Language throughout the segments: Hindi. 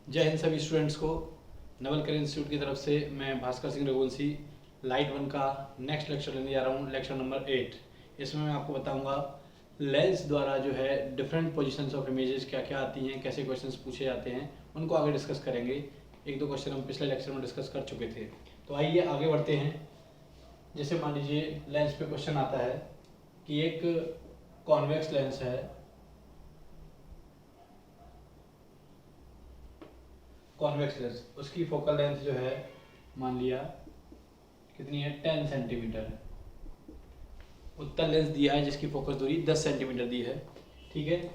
जय हिंद सभी स्टूडेंट्स को। नवल करियर इंस्टीट्यूट की तरफ से मैं भास्कर सिंह रघुवंशी लाइट 1 का नेक्स्ट लेक्चर लेने जा रहा हूँ, लेक्चर नंबर 8। इसमें मैं आपको बताऊंगा लेंस द्वारा जो है डिफरेंट पोजीशंस ऑफ इमेजेस क्या क्या आती हैं, कैसे क्वेश्चंस पूछे जाते हैं, उनको आगे डिस्कस करेंगे। एक दो क्वेश्चन हम पिछले लेक्चर में डिस्कस कर चुके थे, तो आइए आगे बढ़ते हैं। जैसे मान लीजिए लेंस पे क्वेश्चन आता है कि एक कॉन्वेक्स लेंस है, कॉन्वेक्स लेंस, उसकी फोकल लेंथ जो है मान लिया कितनी है, 10 सेंटीमीटर है। उत्तल लेंस दिया है जिसकी फोकस दूरी 10 सेंटीमीटर दी है, ठीक है।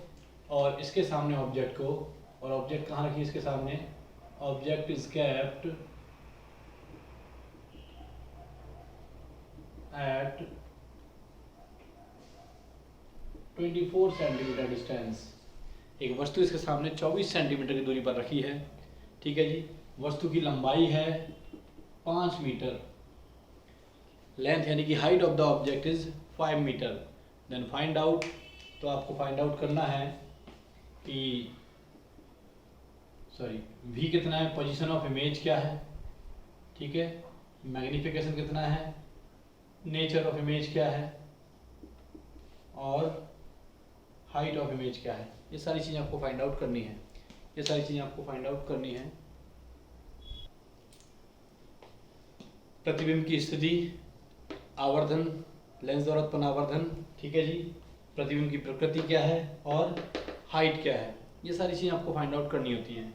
और इसके सामने ऑब्जेक्ट को, और ऑब्जेक्ट कहाँ रखी है इसके सामने, object is kept at 24 centimetre distance. एक वस्तु इसके सामने 24 सेंटीमीटर की दूरी पर रखी है, ठीक है जी। वस्तु की लंबाई है 5 मीटर, लेंथ यानी कि height of the object is 5 metre. Then find out, तो आपको फाइंड आउट करना है कि v कितना है, पोजीशन ऑफ इमेज क्या है, ठीक है, मैग्निफिकेशन कितना है, नेचर ऑफ इमेज क्या है, और हाइट ऑफ इमेज क्या है। ये सारी चीज़ें आपको फाइंड आउट करनी है, ये सारी चीज़ें आपको फाइंड आउट करनी है। प्रतिबिंब की स्थिति, आवर्धन, लेंस द्वारा उत्पन्न आवर्धन, ठीक है जी, प्रतिबिंब की प्रकृति क्या है और हाइट क्या है, ये सारी चीज़ें आपको फाइंड आउट करनी होती हैं।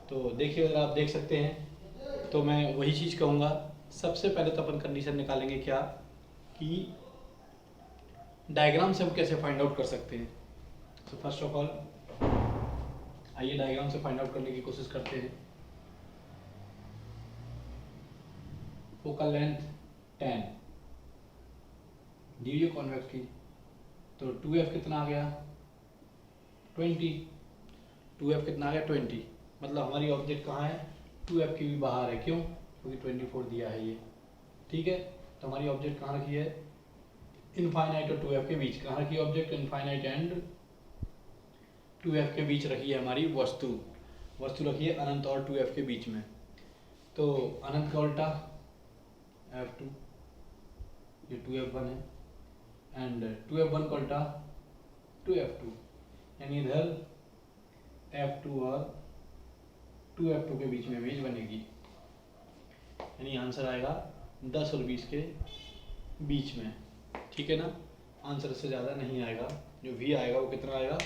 तो देखिए, अगर आप देख सकते हैं तो मैं वही चीज़ कहूँगा। सबसे पहले तो अपन कंडीशन निकालेंगे क्या, कि डायग्राम से हम कैसे फाइंड आउट कर सकते हैं। तो फर्स्ट ऑफ ऑल आइए डायग्राम से फाइंड आउट करने की कोशिश करते हैं। Focal length 10 D you convex की, तो 2f कितना आ गया 20, 2f कितना आ गया 20, मतलब हमारी ऑब्जेक्ट कहाँ है, 2f की भी बाहर है। क्यों? क्योंकि 24 दिया है ये, ठीक है। तो हमारी ऑब्जेक्ट कहाँ रखी है, इनफाइनाइट और 2f के बीच। कहाँ रखी है ऑब्जेक्ट, इनफाइनाइट एंड 2f के बीच रखी है हमारी वस्तु, वस्तु रखी है अनंत और 2f के बीच में। तो अनंत का उल्टा f2, ये 2f1 है, एंड 2f1 का उल्टा 2f2, यानी इधर f2 और 2f2 के बीच में इमेज बनेगी, यानी आंसर आएगा 10 और 20 के बीच में, ठीक है ना। आंसर से ज़्यादा नहीं आएगा, जो v आएगा वो कितना आएगा,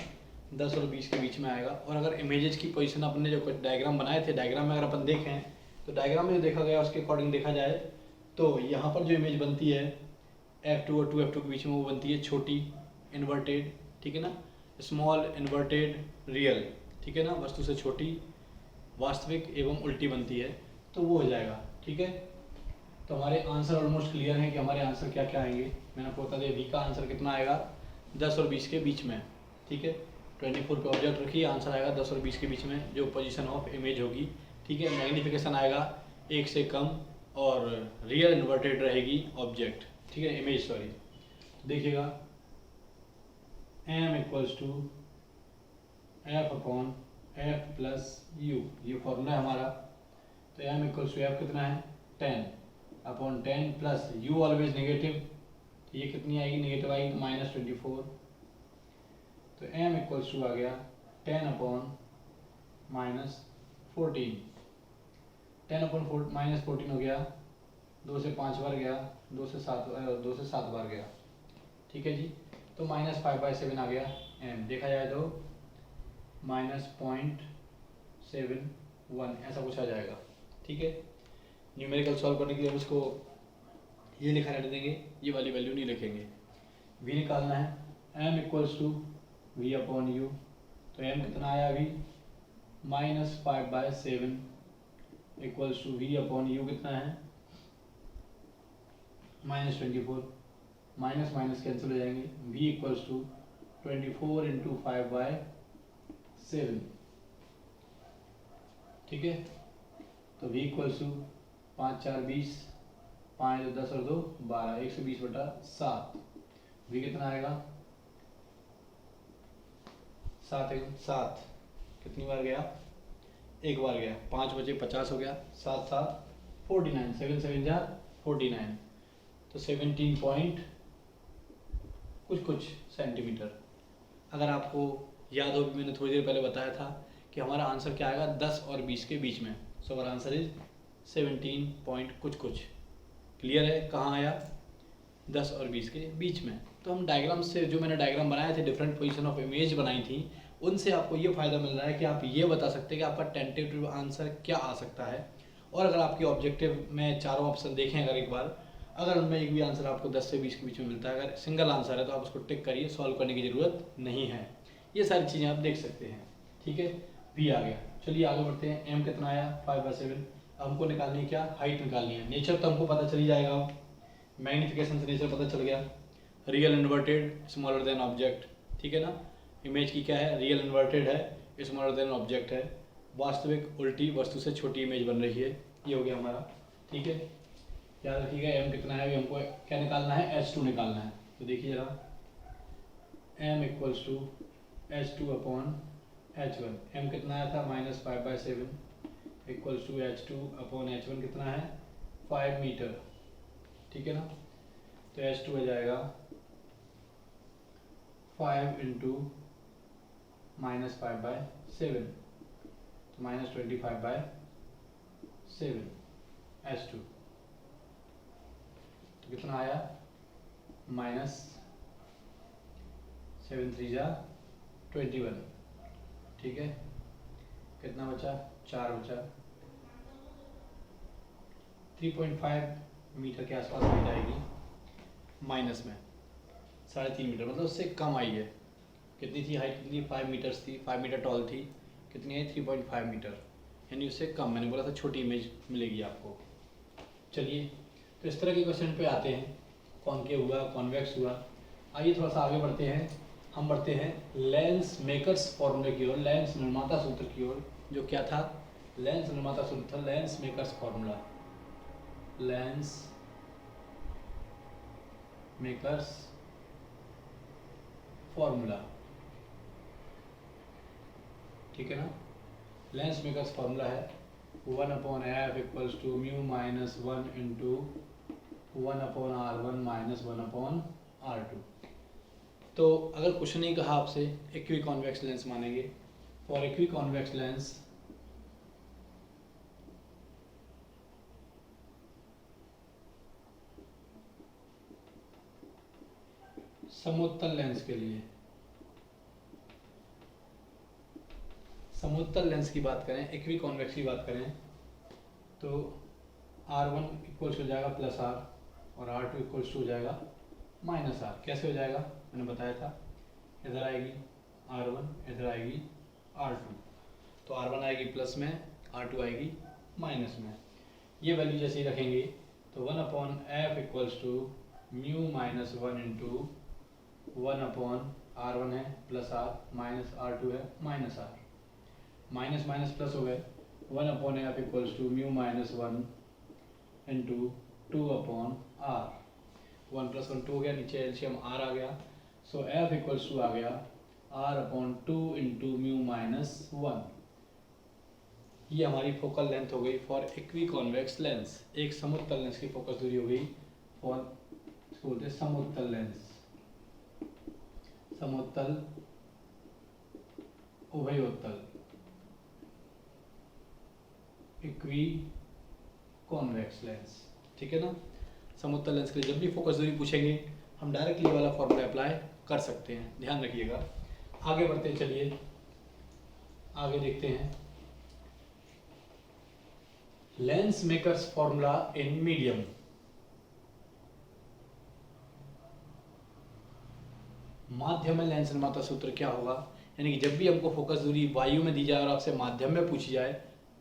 10 और 20 के बीच में आएगा। और अगर इमेजेस की पोजीशन अपने जो डायग्राम बनाए थे, डायग्राम में अगर अपन देखें तो डायग्राम में जो देखा गया उसके अकॉर्डिंग देखा जाए तो यहाँ पर जो इमेज बनती है f2 और 2f2 के बीच में, वो बनती है छोटी इन्वर्टेड, ठीक है ना, स्मॉल इन्वर्टेड रियल, ठीक है ना, वस्तु से छोटी वास्तविक एवं उल्टी बनती है, तो वो हो जाएगा, ठीक है। तो हमारे आंसर ऑलमोस्ट क्लियर है कि हमारे आंसर क्या क्या आएंगे। मैंने आपको बता दिया, v का आंसर कितना आएगा 10 और 20 के बीच में, ठीक है। 24 पे ऑब्जेक्ट रखिए, आंसर आएगा 10 और 20 के बीच में, जो पोजीशन ऑफ इमेज होगी, ठीक है। मैग्निफिकेशन आएगा 1 से कम, और रियल इन्वर्टेड रहेगी ऑब्जेक्ट, ठीक है, इमेज सॉरी। देखिएगा m equals to f upon f plus u, ये फॉर्मूला है हमारा। तो m इक्वल्स टू f कितना है 10 upon 10 plus u always negative, तो ये कितनी आएगी, नेगेटिव आएगी -24। तो m इक्वल्स टू आ गया 10 अपॉन -14, 10 अपॉन -14 हो गया, 2 से 5 बार गया, 2 से 7 बार गया, ठीक है जी। तो -5/7 आ गया m, देखा जाए तो -0.71 ऐसा कुछ आ जाएगा, ठीक है। न्यूमेरिकल सॉल्व करने के लिए उसको ये लिखा रहने देंगे, ये वाली वैल्यू नहीं लिखेंगे। v निकालना है, m equals to v upon u, तो m कितना आया अभी -5/7 equals to v upon u कितना है -24, माइनस माइनस कैंसिल हो जाएंगे, v इक्वल्स टू 24 इंटू 5/7, ठीक है। तो v इक्वल्स टू 5 4 20, 5 2 10 और 2 12, 120/7। v कितना आएगा 7 1 7, कितनी बार गया एक बार गया, 5 बचे 50 हो गया, 7 7 49, 7 7 जा 49, तो 17 पॉइंट कुछ सेंटीमीटर। अगर आपको याद हो, मैंने थोड़ी देर पहले बताया था कि हमारा आंसर क्या आएगा 10 और 20 के बीच में। सो हमारा आंसर इज 17 पॉइंट कुछ। क्लियर है, कहाँ आया 10 और 20 के बीच में। तो हम डायग्राम से, जो मैंने डायग्राम बनाए थे, डिफरेंट पोजीशन ऑफ इमेज बनाई थी, उनसे आपको ये फ़ायदा मिल रहा है कि आप ये बता सकते हैं कि आपका टेंटेटिव आंसर क्या आ सकता है। और अगर आपके ऑब्जेक्टिव में चारों ऑप्शन देखें अगर एक बार, अगर उनमें एक भी आंसर आपको 10 से 20 के बीच में मिलता है, अगर सिंगल आंसर है तो आप उसको टिक करिए, सॉल्व करने की ज़रूरत नहीं है। ये सारी चीज़ें आप देख सकते हैं। ठीक है, भी आ गया। चलिए आगे बढ़ते हैं। एम कितना आया 5/7। हमको निकालनी है क्या, हाइट निकालनी है। नेचर तो हमको पता चल ही जाएगा, मैग्नीफिकेशन से नेचर पता चल गया। Real inverted smaller than object, ठीक है ना। इमेज की क्या है, रियल इन्वर्टेड है, स्मॉलर देन ऑब्जेक्ट है। वास्तविक उल्टी वस्तु से छोटी इमेज बन रही है, ये हो गया हमारा। ठीक है, याद रखिएगा एम कितना है, अभी हमको क्या निकालना है, H2 निकालना है। तो देखिए जरा, m equals to H2 upon H1। m कितना आया था -5/7 equals to H2 upon H1 कितना है 5 मीटर। ठीक है ना, तो H2 हो जाएगा 5 इंटू -5/7, तो -25/7 H2, तो कितना आया -7×3=21। ठीक है, कितना बचा, 4 बचा। 3.5 मीटर के आसपास हाइट आएगी, माइनस में 3.5 मीटर, मतलब उससे कम आई है। कितनी थी हाइट, कितनी 5 मीटर्स थी, 5 मीटर टॉल थी, कितनी है 3.5 मीटर, यानी उससे कम। मैंने बोला था छोटी इमेज मिलेगी आपको। चलिए, तो इस तरह के क्वेश्चन पे आते हैं, कॉनकेव हुआ, कॉन्वेक्स हुआ। आइए थोड़ा सा आगे बढ़ते हैं, हम बढ़ते हैं लेंस मेकर्स फॉर्मूले की ओर, लेंस निर्माता सूत्र की ओर। जो क्या था, लेंस निर्माता सूत्र था lens makers formula, lens makers formula. ठीक है ना, लेंस मेकर्स फॉर्मूला है 1/f equals to mu minus 1 into 1/r1 minus 1/r2। तो अगर कुछ नहीं कहा आपसे, इक्वी कॉन्वेक्स लेंस मानेंगे। फॉर इक्वी कॉन्वेक्स लेंस समोत्तल लेंस के लिए, समोत्तल लेंस की बात करें, इक्वी कॉन्वेक्स की बात करें, तो R1 इक्वल्स हो जाएगा +R और R2 इक्वल्स हो जाएगा -R। कैसे हो जाएगा, मैंने बताया था, इधर आएगी R1, इधर आएगी R2, तो R1 आएगी प्लस में, R2 आएगी माइनस में। ये वैल्यू जैसे ही रखेंगे तो 1/f equals to mu minus 1 into 1/r1 है +R माइनस R2 है -R, माइनस माइनस प्लस हो गए। 1/f equals to mu minus 1 into 2/r, 1 + 1 2 हो गया, नीचे एलसीएम r आ गया। सो f इक्वल्स टू आ गया r/2 इंटू म्यू माइनस 1। ये हमारी फोकल लेंथ हो गई फॉर इक्वी कॉन्वेक्स लेंस। एक समोत्तल लेंस की फोकस दूरी हो गई फॉर, इसको बोलते हैं समोत्तल लेंस, समोत्तल उभयोत्तल इक्वी कॉन्वेक्स लेंस। ठीक है ना, समोत्तल लेंस के लिए जब भी फोकस दूरी पूछेंगे हम डायरेक्टली वाला फॉर्मूला अप्लाई कर सकते हैं, ध्यान रखिएगा। आगे बढ़ते हैं, चलिए आगे देखते हैं lens makers formula in medium. माध्यम में लेंस निर्माता सूत्र क्या होगा, यानी कि जब भी हमको फोकस दूरी वायु में दी जाए और आपसे माध्यम में पूछी जाए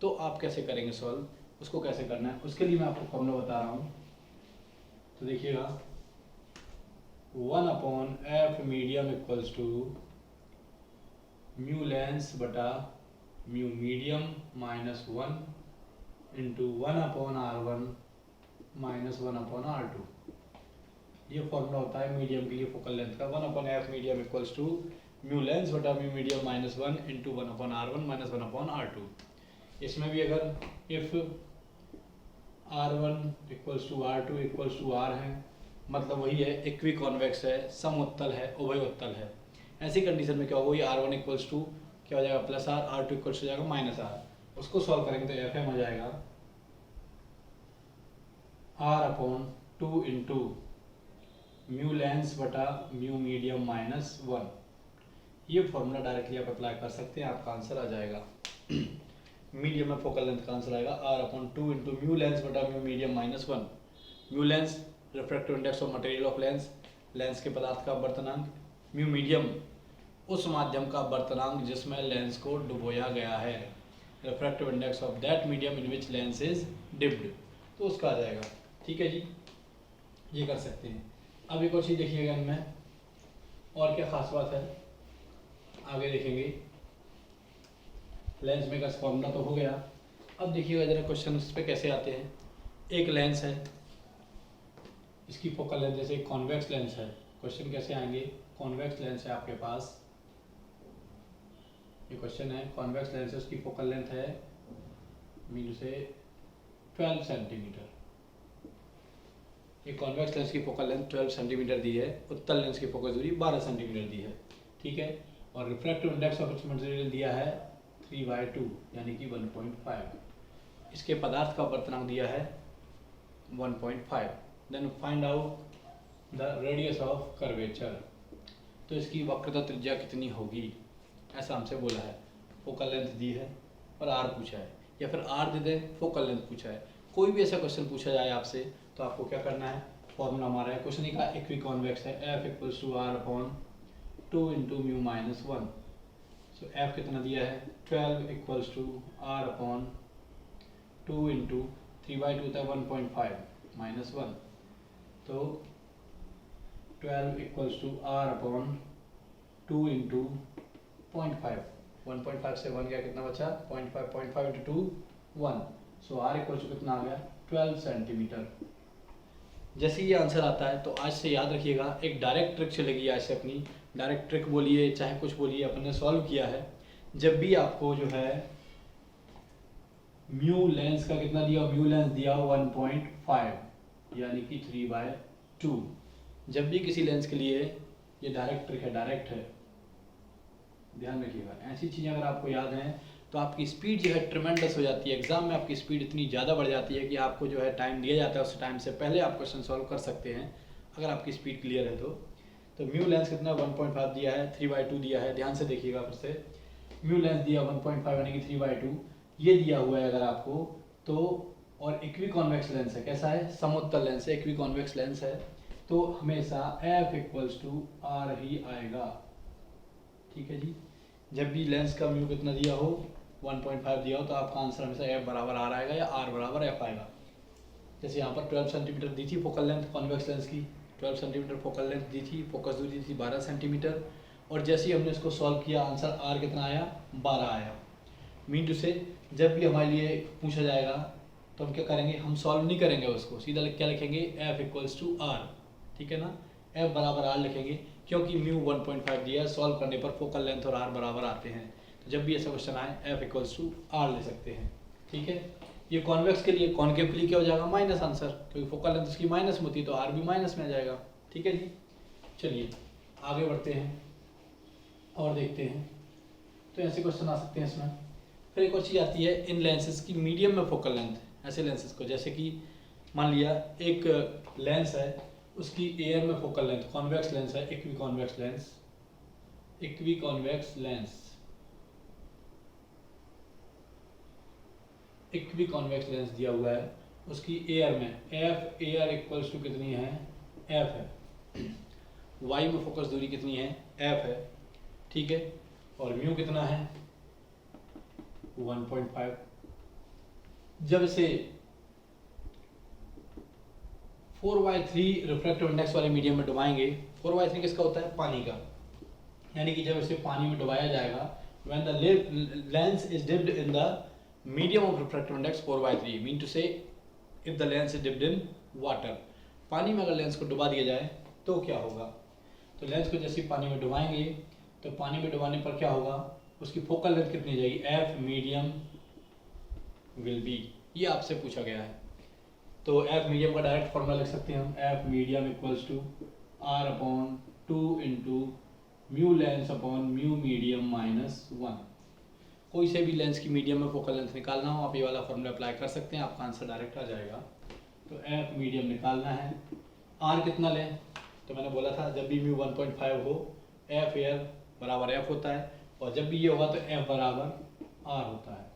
तो आप कैसे करेंगे सॉल्व, उसको कैसे करना है, उसके लिए मैं आपको फॉर्मूला बता रहा हूँ। तो देखिएगा 1/f medium equals to mu lens बटा mu medium minus 1 into 1/r1 minus 1/r2। ये फॉर्मूला होता है मीडियम के लिए फोकल लेंथ का। 1/f medium equals to mu lens बटा mu medium minus 1 into 1/r1 minus 1/r2। इसमें भी अगर if R1 equals to R2 equals to R है, मतलब वही है, इक्वी कॉन्वेक्स है, समउत्तल है, उभय उत्तल है, ऐसी कंडीशन में क्या होगा, ये R1 इक्वल्स टू क्या हो जाएगा प्लस R, R2 इक्वल्स हो जाएगा माइनस R। उसको सॉल्व करेंगे तो एफ एम हो जाएगा R upon 2 into mu lens बटा म्यू मीडियम माइनस 1। ये फॉर्मूला डायरेक्टली आप अप्लाई कर सकते हैं, आपका आंसर आ जाएगा मीडियम में फोकल लेंथ का आंसर आएगा R upon 2 into mu lens बटा mu medium minus 1। Mu lens refractive index of material of lens, lens के पदार्थ का अपवर्तनांक, म्यू मीडियम उस माध्यम का अपवर्तनांक जिसमें लेंस को डुबोया गया है, refractive index of that medium in which lens is dipped, तो उसका आ जाएगा। ठीक है जी, ये कर सकते हैं। अब एक और चीज़ देखिएगा इनमें, और क्या खास बात है आगे देखेंगे। लेंस मेकर्स फॉर्मूला तो हो गया। अब देखिएगा जरा क्वेश्चन पे कैसे आते हैं। एक लेंस है, इसकी फोकल लेंथ जैसे कॉन्वेक्स लेंस है, क्वेश्चन कैसे आएंगे, कॉन्वेक्स लेंस है आपके पास, ये क्वेश्चन है, कॉन्वेक्स लेंस है, उसकी फोकल लेंथ है मीन से 12 सेंटीमीटर। ये कॉन्वेक्स लेंस की फोकल लेंथ 12 सेंटीमीटर दी है, उत्तल लेंस की फोकस दूरी 12 सेंटीमीटर दी है। ठीक है, और refractive index of its material दिया है 3/2 यानी कि 1.5। इसके पदार्थ का अपवर्तनांक दिया है 1.5। Then find out the radius of curvature, तो इसकी वक्रता त्रिज्या कितनी होगी, ऐसा हमसे बोला है। फोकल लेंथ दी है और आर पूछा है, या फिर आर दे दें फोकल लेंथ पूछा है। कोई भी ऐसा क्वेश्चन पूछा जाए आपसे तो आपको क्या करना है, फॉर्मूला हमारा है क्वेश्चन का इक्वी कॉन्वेक्स है, F equals to R upon 2 into mu minus 1। So F कितना दिया है 12 equals to R upon 2 into 3/2 होता है 1.5 माइनस 1, तो 12 equals to R upon 2 into 0.5, 1.5 से 1 गया, कितना बचा 0.5 into 2 1। So R equals to कितना आ गया 12 सेंटीमीटर। जैसे ये आंसर आता है तो आज से याद रखिएगा, एक डायरेक्ट ट्रिक चलेगी आज से अपनी, डायरेक्ट ट्रिक बोलिए चाहे कुछ बोलिए, अपन ने सॉल्व किया है। जब भी आपको जो है म्यू लेंस का कितना दिया, म्यू लेंस दिया 1.5 यानी कि 3/2। जब भी किसी लेंस के लिए, ये डायरेक्ट ट्रिक है, डायरेक्ट है, ध्यान रखिएगा। ऐसी चीज़ें अगर आपको याद हैं तो आपकी स्पीड जो है ट्रिमेंडस हो जाती है, एग्जाम में आपकी स्पीड इतनी ज़्यादा बढ़ जाती है कि आपको जो है टाइम दिया जाता है उस टाइम से पहले आप क्वेश्चन सॉल्व कर सकते हैं अगर आपकी स्पीड क्लियर है तो म्यू लेंस कितना 1.5 दिया है, 3/2 दिया है, ध्यान से देखिएगा फिर से। म्यू लेंस दिया 1.5 यानी कि 3/2 ये दिया हुआ है अगर आपको तो, और इक्वी कॉन्वेक्स लेंस है, कैसा है समोत्तल लेंस है, इक्वी कॉन्वेक्स लेंस है, तो हमेशा एफ इक्वल्स टू आर ही आएगा। ठीक है जी, जब भी लेंस का म्यू कितना दिया हो 1.5 दिया हो तो आपका आंसर हमेशा एफ बराबर आर आएगा या आर बराबर एफ आएगा। जैसे यहाँ पर 12 सेंटीमीटर दी थी फोकल लेंथ कॉन्वेक्स लेंस की, 12 सेंटीमीटर फोकल लेंथ दी थी, फोकस दूरी दी थी 12 सेंटीमीटर, और जैसे ही हमने इसको सॉल्व किया आंसर आर कितना आया 12 आया। मीन टू से जब भी हमारे लिए पूछा जाएगा तो हम क्या करेंगे, हम सॉल्व नहीं करेंगे उसको, सीधा क्या लिखेंगे एफ इक्वल्स टू आर। ठीक है ना, एफ बराबर आर लिखेंगे क्योंकि म्यू 1.5 दिया है, सॉल्व करने पर फोकल लेंथ और आर बराबर आते हैं, तो जब भी ऐसा क्वेश्चन आए एफ इक्वल्स टू आर ले सकते हैं। ठीक है, ये कॉन्वेक्स के लिए, कॉन्केव के लिए क्या हो जाएगा माइनस आंसर, क्योंकि फोकल लेंथ उसकी माइनस में होती है तो आर भी माइनस में आ जाएगा। ठीक है जी, चलिए आगे बढ़ते हैं और देखते हैं, तो ऐसे क्वेश्चन आ सकते हैं इसमें। फिर एक और चीज़ आती है इन लेंसेज की मीडियम में फोकल लेंथ, ऐसे लेंसेज को, जैसे कि मान लिया एक लेंस है उसकी एयर में फोकल लेंथ, कॉन्वेक्स लेंस है, equi convex lens, equi convex lens, equi convex lens दिया हुआ है, उसकी एयर में एफ एयर इक्वल्स टू कितनी है एफ है, वाई में फोकस दूरी कितनी है एफ है। ठीक है, और म्यू कितना है 1.5। जब इसे 4/3 रिफ्रैक्टिव इंडेक्स वाले मीडियम में डुबाएंगे, 4/3 किसका होता है पानी का, यानी कि जब इसे पानी में डुबाया जाएगा, when the lens is dipped in the medium of refractive index 4/3, mean to say if the lens is dipped in water, पानी में अगर लेंस को डुबा दिया जाए तो क्या होगा, तो लेंस को जैसे पानी में डुबाएंगे तो पानी में डुबाने पर क्या होगा, उसकी फोकल लेंथ कितनी जाएगी एफ मीडियम विल बी, ये आपसे पूछा गया है। तो एफ मीडियम का डायरेक्ट फॉर्मूला लिख सकते हैं हम, F medium equals to R upon 2 into mu lens upon mu medium minus 1। कोई से भी लेंस की मीडियम में फोकल लेंथ निकालना हो आप ये वाला फॉर्मूला अप्लाई कर सकते हैं, आपका आंसर डायरेक्ट आ जाएगा। तो एफ मीडियम निकालना है, आर कितना लें, तो मैंने बोला था जब भी म्यू 1.5 हो एफ एयर बराबर एफ होता है, और जब भी ये होगा तो एफ बराबर आर होता है।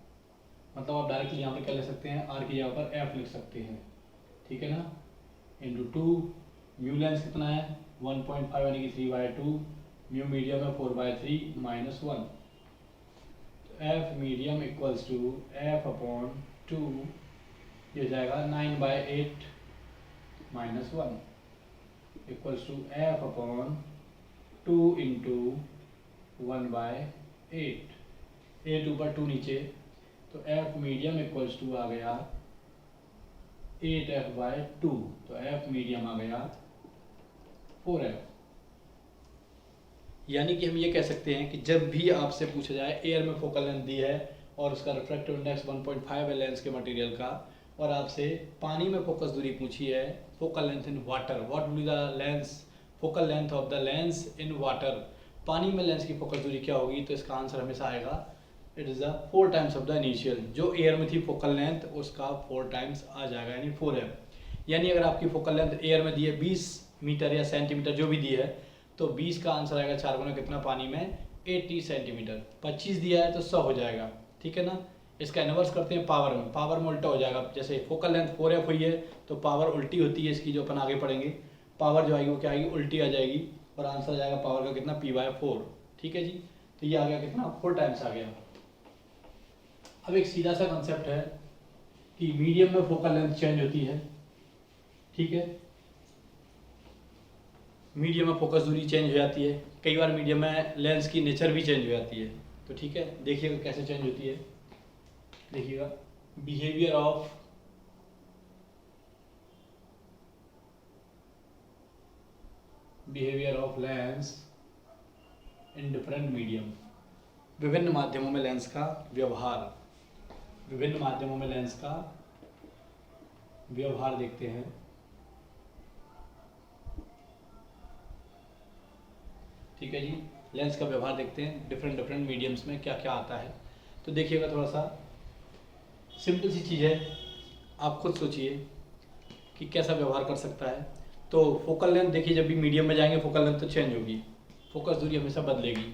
मतलब आप डायरेक्टली यहाँ पे क्या ले सकते हैं, आर की जगह पर एफ लिख सकते हैं, ठीक है ना, इंटू 2, म्यू लेंस कितना है 1.5 यानी कि 3/2, म्यू मीडियम है 4/3 minus 1। F medium equals to F upon 2, ये हो जाएगा 9/8 minus 1 equals to F upon 2 into 1/8, 8 ऊपर 2 नीचे, तो एफ मीडियम इक्वल्स टू आ गया 8f/2, तो एफ मीडियम आ गया 4f। यानी कि हम ये कह सकते हैं कि जब भी आपसे पूछा जाए एयर में फोकल लेंथ दी है और उसका रिफ्रैक्टिव इंडेक्स 1.5 है लेंस के मटेरियल का, और आपसे पानी में फोकस दूरी पूछी है, focal length in water, what will be the lens focal length of the lens in water, पानी में लेंस की फोकस दूरी क्या होगी, तो इसका आंसर हमेशा आएगा it is the 4 times of the initial, जो एयर में थी फोकल लेंथ उसका 4 टाइम्स आ जाएगा, यानी 4f। यानी अगर आपकी फोकल लेंथ एयर में दी है 20 मीटर या सेंटीमीटर जो भी दी है, तो 20 का आंसर आएगा 4 गुना कितना, पानी में 80 सेंटीमीटर। 25 दिया है तो 100 हो जाएगा, ठीक है ना। इसका इन्वर्स करते हैं पावर में, पावर में उल्टा हो जाएगा, जैसे फोकल लेंथ 4f हुई है तो पावर उल्टी होती है इसकी, जो अपन आगे पढ़ेंगे, पावर जो आएगी वो क्या आएगी, उल्टी आ जाएगी, और आंसर आ जाएगा पावर का कितना, p/4, ठीक है जी। तो ये आ गया कितना, 4 टाइम्स आ गया। अब एक सीधा सा कंसेप्ट है कि मीडियम में फोकल लेंथ चेंज होती है, ठीक है, मीडियम में फोकस दूरी चेंज हो जाती है, कई बार मीडियम में लेंस की नेचर भी चेंज हो जाती है, तो ठीक है देखिएगा कैसे चेंज होती है। देखिएगा behaviour of lens in different medium, विभिन्न माध्यमों में लेंस का व्यवहार, विभिन्न माध्यमों में लेंस का व्यवहार देखते हैं। ठीक है जी, लेंस का व्यवहार देखते हैं डिफरेंट मीडियम्स में क्या क्या आता है। तो देखिएगा थोड़ा सा सिंपल सी चीज़ है, आप खुद सोचिए कि कैसा व्यवहार कर सकता है। तो फोकल लेंथ देखिए, जब भी मीडियम में जाएंगे फोकल लेंथ तो चेंज होगी, फोकस दूरी हमेशा बदलेगी,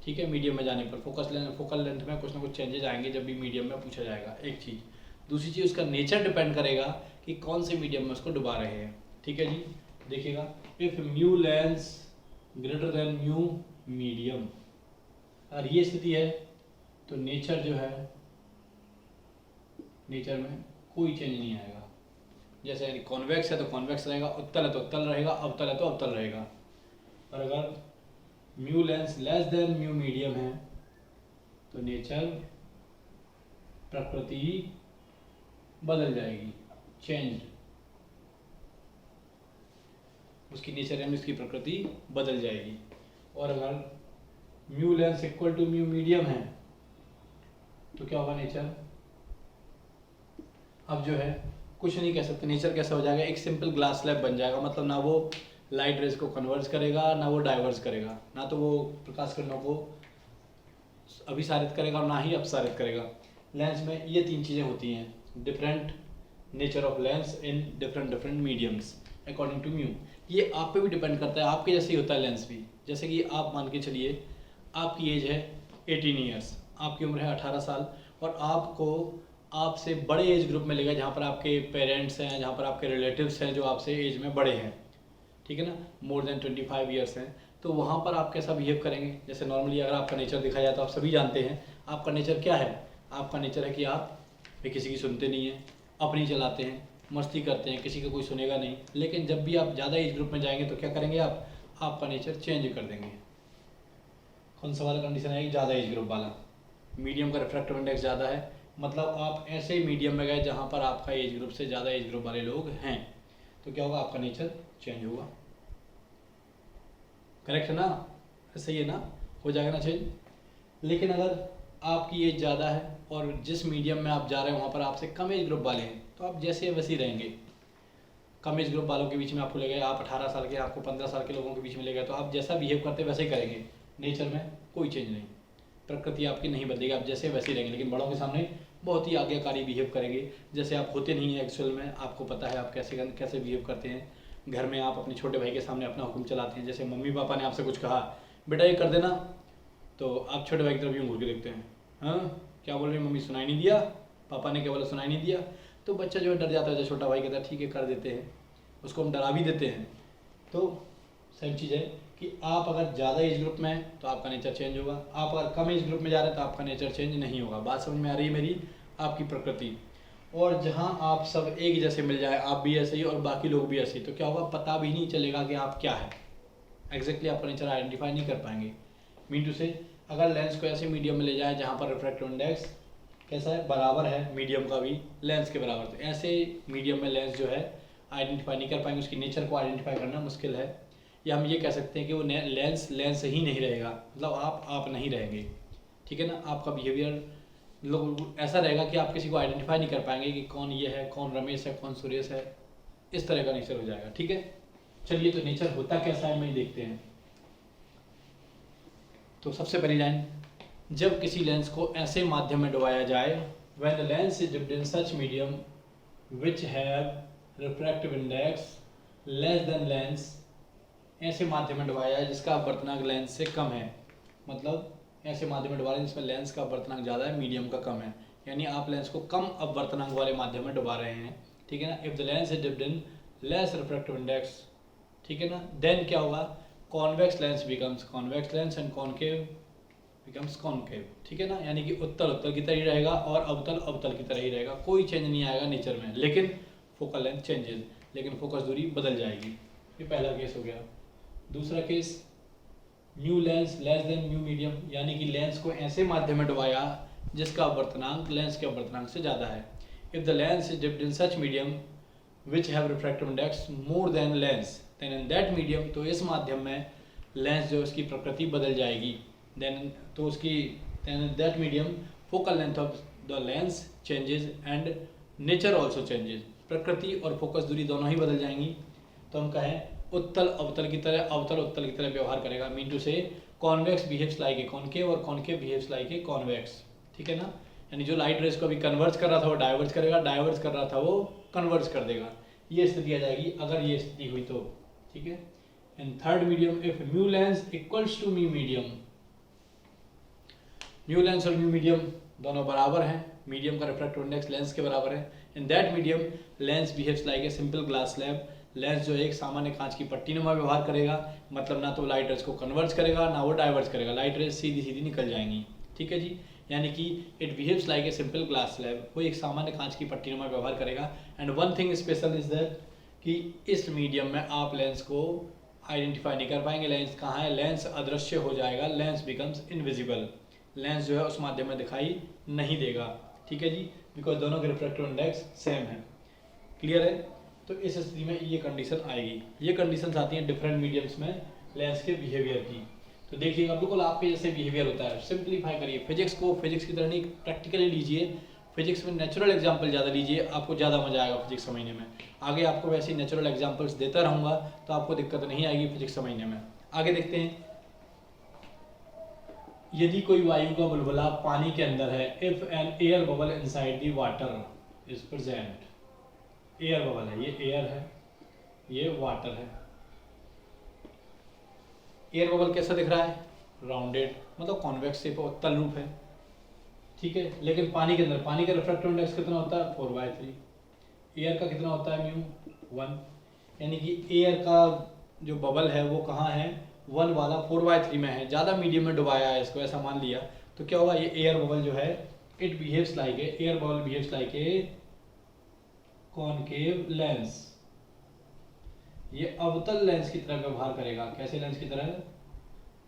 ठीक है, मीडियम में जाने पर फोकल लेंथ में कुछ ना कुछ चेंजेज आएंगे जब भी मीडियम में पूछा जाएगा, एक चीज़। दूसरी चीज़ उसका नेचर डिपेंड करेगा कि कौन से मीडियम में उसको डुबा रहे हैं, ठीक है जी। देखिएगा if mu lens greater than mu medium, अगर ये स्थिति है तो नेचर जो है, नेचर में कोई चेंज नहीं आएगा। जैसे यानी कॉन्वेक्स है तो कॉन्वेक्स रहेगा, उत्तल है तो उत्तल रहेगा, अवतल है तो अवतल रहेगा। और अगर mu lens less than mu medium है तो नेचर, प्रकृति बदल जाएगी, चेंज, उसकी नेचर यानी उसकी प्रकृति बदल जाएगी। और अगर mu lens equal to mu medium है तो क्या होगा नेचर, अब जो है कुछ नहीं कह सकते, नेचर कैसा हो जाएगा, एक सिंपल ग्लास स्लैब बन जाएगा। मतलब ना वो लाइट रेज को कन्वर्ज करेगा, ना वो डाइवर्स करेगा, ना तो वो प्रकाश किरणों को अभिसारित करेगा और ना ही अपसारित करेगा। लेंस में ये 3 चीज़ें होती हैं, different nature of lens in different mediums according to mu. ये आप पे भी डिपेंड करता है, आपके जैसे ही होता है लेंस भी। जैसे कि आप मान के चलिए आपकी एज है 18 ईयर्स, आपकी उम्र है 18 साल, और आपको आपसे बड़े एज ग्रुप में लेगा जहाँ पर आपके पेरेंट्स हैं, जहाँ पर आपके रिलेटिव्स हैं जो आपसे एज में बड़े हैं, ठीक है ना, मोर देन 25 ईयर्स हैं, तो वहाँ पर आप कैसा बिहेव करेंगे। जैसे नॉर्मली अगर आपका नेचर देखा जाए तो आप सभी जानते हैं आपका नेचर क्या है, आपका नेचर है कि आप किसी की सुनते नहीं हैं, अपनी चलाते हैं, मस्ती करते हैं, किसी का कोई सुनेगा नहीं। लेकिन जब भी आप ज़्यादा एज ग्रुप में जाएंगे तो क्या करेंगे आप, आपका नेचर चेंज कर देंगे। कौन सा वाला कंडीशन है, ज़्यादा एज ग्रुप वाला, मीडियम का रिफ्रैक्टिव इंडेक्स ज़्यादा है, मतलब आप ऐसे मीडियम में गए जहाँ पर आपका एज ग्रुप से ज़्यादा एज ग्रुप वाले लोग हैं, तो क्या होगा, आपका नेचर चेंज होगा। करेक्ट है ना, सही है ना, हो जाएगा ना चेंज। लेकिन अगर आपकी एज ज़्यादा है और जिस मीडियम में आप जा रहे हैं वहाँ पर आपसे कम एज ग्रुप वाले हैं तो आप जैसे वैसे ही रहेंगे। कम एज ग्रुप वालों के बीच में आपको ले गए, आप 18 साल के, आपको 15 साल के लोगों के बीच में ले गए, तो आप जैसा बिहेव करते वैसे ही करेंगे। नेचर में कोई चेंज नहीं, प्रकृति आपकी नहीं बदलेगी, आप जैसे वैसे ही रहेंगे। लेकिन बड़ों के सामने बहुत ही आज्ञाकारी बिहेव करेंगे, जैसे आप होते नहीं हैं एक्चुअल में। आपको पता है आप कैसे कैसे बिहेव करते हैं। घर में आप अपने छोटे भाई के सामने अपना हुक्म चलाते हैं। जैसे मम्मी पापा ने आपसे कुछ कहा, बेटा ये कर देना, तो आप छोटे भाई की तरफ यूँ घूर के देखते हैं, हाँ क्या बोल रहे हैं मम्मी, सुनाई नहीं दिया, पापा ने क्या बोला सुनाई नहीं दिया। तो बच्चा जो है डर जाता है, जो छोटा भाई कहता है ठीक है कर देते हैं, उसको हम डरा भी देते हैं। तो सेम चीज़ है कि आप अगर ज़्यादा एज ग्रुप में हैं तो आपका नेचर चेंज होगा, आप अगर कम एज ग्रुप में जा रहे हैं तो आपका नेचर चेंज नहीं होगा। बात समझ में आ रही है मेरी? आपकी प्रकृति। और जहाँ आप सब एक जैसे मिल जाए, आप भी ऐसे ही और बाकी लोग भी ऐसे ही, तो क्या होगा, पता भी नहीं चलेगा कि आप क्या है। एग्जैक्टली आपका नेचर आइडेंटिफाई नहीं कर पाएंगे। मीन टू से अगर लेंस को ऐसे मीडियम में ले जाए जहाँ पर रिफ्रैक्टिव इंडेक्स कैसा है, बराबर है मीडियम का भी लेंस के बराबर, तो ऐसे मीडियम में लेंस जो है आइडेंटिफाई नहीं कर पाएंगे, उसकी नेचर को आइडेंटिफाई करना मुश्किल है। या हम ये कह सकते हैं कि वो लेंस लेंस ही नहीं रहेगा, मतलब आप नहीं रहेंगे। ठीक है ना, आपका बिहेवियर लोग ऐसा रहेगा कि आप किसी को आइडेंटिफाई नहीं कर पाएंगे कि कौन ये है, कौन रमेश है, कौन सुरेश है। इस तरह का नेचर हो जाएगा। ठीक है, चलिए तो नेचर होता कैसा है मैं देखते हैं। तो सबसे पहली लाइन, जब किसी लेंस को ऐसे माध्यम में डुबाया जाए, when the lens is dipped in such medium which have refractive index less than lens, ऐसे माध्यम में डुबाया जाए जिसका अपवर्तनांक लेंस से कम है, मतलब ऐसे माध्यम में डुबा रहे हैं जिसमें लेंस का अपवर्तनांक ज़्यादा है, मीडियम का कम है, यानी आप लेंस को कम अपवर्तनांक वाले माध्यम में डुबा रहे हैं। ठीक है ना, if the lens is dipped in less refractive index, ठीक है ना, देन क्या होगा, convex lens becomes convex lens and concave becomes concave. ठीक है ना, यानी कि उत्तल उत्तल की तरह ही रहेगा और अवतल अवतल की तरह ही रहेगा, कोई चेंज नहीं आएगा नेचर में। लेकिन फोकल लेंथ चेंजेस, लेकिन फोकस दूरी बदल जाएगी। ये पहला केस हो गया। दूसरा case, mu lens less than mu medium, यानी कि लेंस को ऐसे माध्यम में डुबाया जिसका अपवर्तनांक लेंस के अपवर्तनांक से ज़्यादा है। If the lens is dipped in such medium which have refractive index more than lens, then in that medium, तो इस माध्यम में लेंस जो उसकी प्रकृति बदल जाएगी। देन तो उसकी then in that medium focal length of the lens changes and nature also changes, प्रकृति और फोकस दूरी दोनों ही बदल जाएंगी। तो हम कहें उत्तल अवतल की तरह, अवतल उत्तल की तरह व्यवहार करेगा। Mean to say convex behaves like a concave और concave behaves like a convex. ठीक है ना, यानी जो लाइट रेज को अभी कन्वर्ज कर रहा था वो डाइवर्ज करेगा, डाइवर्ज कर रहा था वो कन्वर्ज कर देगा। ये स्थिति आ जाएगी अगर ये स्थिति हुई तो। ठीक है, and third medium, if mu lens equals to mu medium, mu lens और म्यू मीडियम दोनों बराबर हैं, मीडियम का रिफ्रैक्टिव इंडेक्स लेंस के बराबर है। इन that medium lens behaves like a simple glass slab, lens जो एक सामान्य कांच की पट्टी नुमा व्यवहार करेगा, मतलब ना तो लाइट रेज को कन्वर्ज करेगा ना वो डाइवर्ज करेगा, लाइट रेज सीधी सीधी निकल जाएंगी। ठीक है जी, यानी कि it behaves like a simple glass slab, वो एक सामान्य कांच की पट्टी नुमा व्यवहार करेगा। And one thing special is that कि इस मीडियम में आप लेंस को आइडेंटिफाई नहीं कर पाएंगे, लेंस कहाँ है, लेंस अदृश्य हो जाएगा, लेंस बिकम्स इनविजिबल, लेंस जो है उस माध्यम में दिखाई नहीं देगा। ठीक है जी, बिकॉज दोनों के रिफ्रैक्टिव इंडेक्स सेम है। क्लियर है, तो इस स्थिति में ये कंडीशन आएगी। ये कंडीशंस आती हैं डिफरेंट मीडियम्स में लेंस के बिहेवियर की। तो देखिएगा बिल्कुल आपके जैसे बिहेवियर होता है। सिंप्लीफाई करिए, फिजिक्स को फिजिक्स की तरह नहीं प्रैक्टिकली लीजिए, फिजिक्स में नेचुरल एग्जाम्पल ज़्यादा लीजिए, आपको ज़्यादा मजा आएगा फिजिक्स समझने में। आगे आपको वैसे नेचुरल एग्जाम्पल्स देता रहूँगा तो आपको दिक्कत नहीं आएगी फिजिक्स समझने में। आगे देखते हैं, यदि कोई वायु का बुलबुला पानी के अंदर है, if an air bubble inside the water is present, air bubble है, ये एयर है, ये वाटर है। एयर बबल कैसा दिख रहा है, राउंडेड, मतलब कॉन्वेक्स शेप, उत्तल रूप है। ठीक है, लेकिन पानी के अंदर, पानी का रिफ्रैक्टिव इंडेक्स कितना होता है, 4/3। एयर का कितना होता है, म्यू 1, यानी कि एयर का जो बबल है वो कहाँ है, 1 वाला 4/3 में है, ज़्यादा मीडियम में डुबाया है इसको, ऐसा मान लिया। तो क्या होगा, ये एयर बबल जो है it behaves like A, air bubble behaves like a concave lens, ये अवतल लेंस की तरह व्यवहार करेगा। कैसे लेंस की तरह,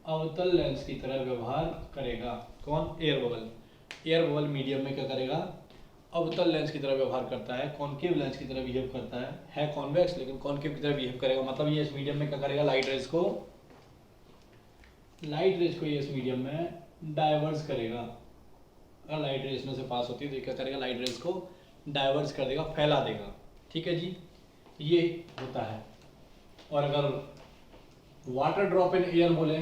अवतल लेंस की तरह व्यवहार करेगा। कौन, air bubble. Air bubble medium में क्या करेगा, अवतल लेंस की तरह व्यवहार करता है, कॉनकेव लेंस की तरह बिहेव करता है कॉन्वेक्स लेकिन कॉनकेव की तरह बिहेव करेगा। मतलब ये इस मीडियम में क्या करेगा, लाइट रेज को ये इस मीडियम में डाइवर्स करेगा, अगर लाइट रेज इसमें से पास होती है तो ये क्या करेगा, लाइट रेज को डाइवर्स कर देगा, फैला देगा। ठीक है जी, ये होता है। और अगर वाटर ड्रॉप इन एयर बोले,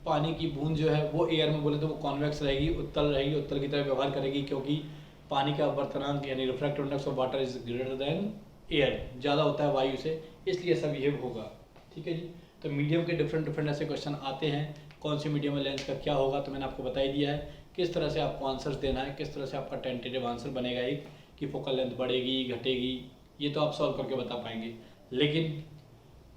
पानी की बूंद जो है वो एयर में बोले तो वो कॉन्वेक्स रहेगी, उत्तल की तरह व्यवहार करेगी, क्योंकि पानी का अपवर्तनांक यानी refractive index of water is greater than air, ज़्यादा होता है वायु से, इसलिए ऐसा बिहेव होगा। ठीक है जी। तो मीडियम के डिफरेंट ऐसे क्वेश्चन आते हैं, कौन से मीडियम में लेंस का क्या होगा, तो मैंने आपको बता ही दिया है किस तरह से आपको आंसर्स देना है, किस तरह से आपका टेंटेटिव आंसर बनेगा एक, कि फोकल लेंथ बढ़ेगी घटेगी, ये तो आप सॉल्व करके बता पाएंगे। लेकिन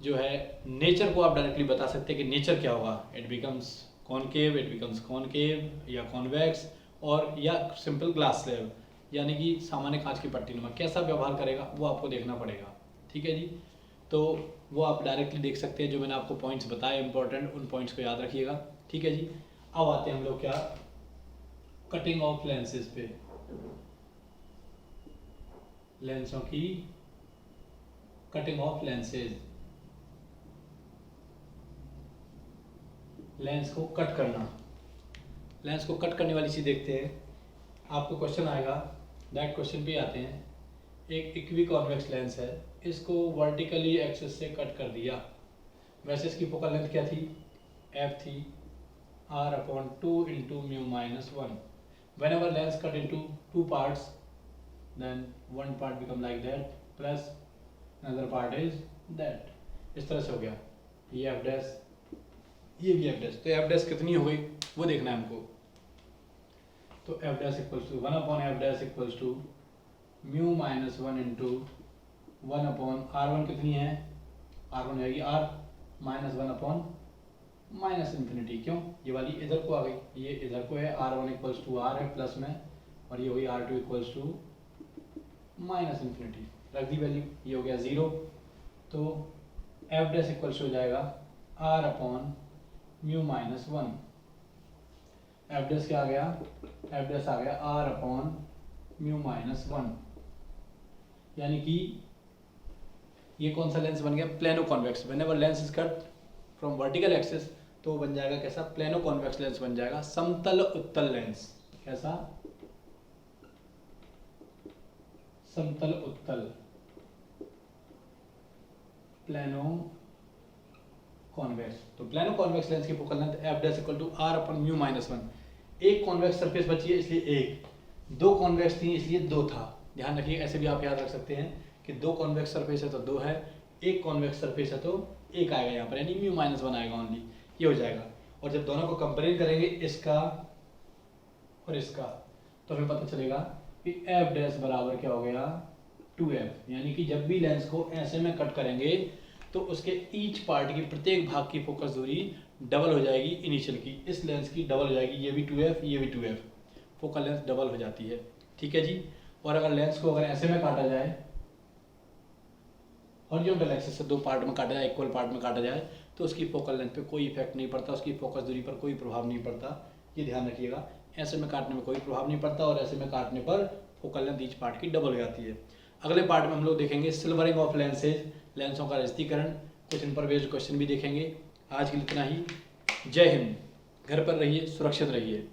जो है नेचर को आप डायरेक्टली बता सकते हैं कि नेचर क्या होगा, it becomes concave, it becomes concave या कॉन्वेक्स, और या सिंपल ग्लास स्लैब यानी कि सामान्य कांच की पट्टी नुमा, कैसा व्यवहार करेगा वो आपको देखना पड़ेगा। ठीक है जी। तो वो आप डायरेक्टली देख सकते हैं, जो मैंने आपको पॉइंट्स बताए इंपॉर्टेंट, उन पॉइंट्स को याद रखिएगा। ठीक है जी। अब आते हैं हम लोग क्या, कटिंग ऑफ लेंसेज पे, लेंसों की कटिंग ऑफ लेंसेज, लेंस को कट करना, लेंस को कट करने वाली चीज़ देखते हैं। आपको क्वेश्चन आएगा, दैट क्वेश्चन पे आते हैं। एक इक्वी कॉन्वेक्स लेंस है, इसको वर्टिकली एक्सिस से कट कर दिया, वैसे इसकी फोकल लेंथ क्या थी, f थी r/2 into mu minus 1। whenever lens cut into two parts, then one part become like that plus another part is that, इस तरह से हो गया। ये f डैश, ये भी f डैश, तो f डैश कितनी हो गई वो देखना है हमको। तो f dash equals to 1/f dash equals to mu minus 1 into 1/r1 कितनी है, r1 जाएगी r माइनस 1/ माइनस इन्फिनिटी, क्यों, ये वाली इधर को आ गई, ये इधर को है, r1 इक्वल्स टू r है प्लस में, और ये हो गई r2 equals to minus infinity, रख दी वैल्यू, ये हो गया 0। तो f डैश इक्वल्स हो जाएगा r/म्यू माइनस 1, f डैश क्या आ गया, f डैश आ गया r/म्यू माइनस 1, यानी कि ये कौन सा लेंस बन गया, plano convex. Whenever lens is cut from vertical axis तो बन जाएगा कैसा, प्लेनो कॉन्वेक्स लेंस बन जाएगा, समतल उत्तल लेंस। कैसा, समतल उत्तल, प्लेनो कॉन्वेक्स। तो प्लेनो कॉन्वेक्स लेंस की focal length f dash equal to r/म्यू माइनस 1। एक कॉन्वेक्स सरफेस बची है इसलिए एक, दो कॉन्वेक्स थी इसलिए 2 था, ध्यान रखिए। ऐसे भी आप याद रख सकते हैं कि दो कॉन्वेक्स सरफेस है तो 2 है, एक कॉन्वेक्स सरफेस है तो 1 आएगा यहाँ पर, यानी म्यू माइनस 1 आएगा ओनली, ये हो जाएगा। और जब दोनों को कंपेयर करेंगे इसका और इसका, तो हमें पता चलेगा कि f डैश बराबर क्या हो गया 2f, यानी कि जब भी लेंस को ऐसे में कट करेंगे तो उसके ईच पार्ट की, प्रत्येक भाग की फोकस दूरी डबल हो जाएगी इनिशियल की, इस लेंस की डबल हो जाएगी, ये भी 2f ये भी 2f, फोकल लेंथ डबल हो जाती है। ठीक है जी। और अगर लेंस को अगर ऐसे में काटा जाए, हॉरिजॉन्टल एक्सिस से 2 पार्ट में काटा जाए, इक्वल पार्ट में काटा जाए, तो उसकी फोकल लेंथ पे कोई इफेक्ट नहीं पड़ता, उसकी फोकस दूरी पर कोई प्रभाव नहीं पड़ता, ये ध्यान रखिएगा। ऐसे में काटने में कोई प्रभाव नहीं पड़ता, और ऐसे में काटने पर फोकल लेंथ ईच पार्ट की डबल हो जाती है। अगले पार्ट में हम लोग देखेंगे सिल्वरिंग ऑफ लेंसेज, लेंसों का रजतीकरण, कुछ इन पर बेस्ड क्वेश्चन भी देखेंगे। आज के लिए इतना ही। जय हिंद। घर पर रहिए, सुरक्षित रहिए।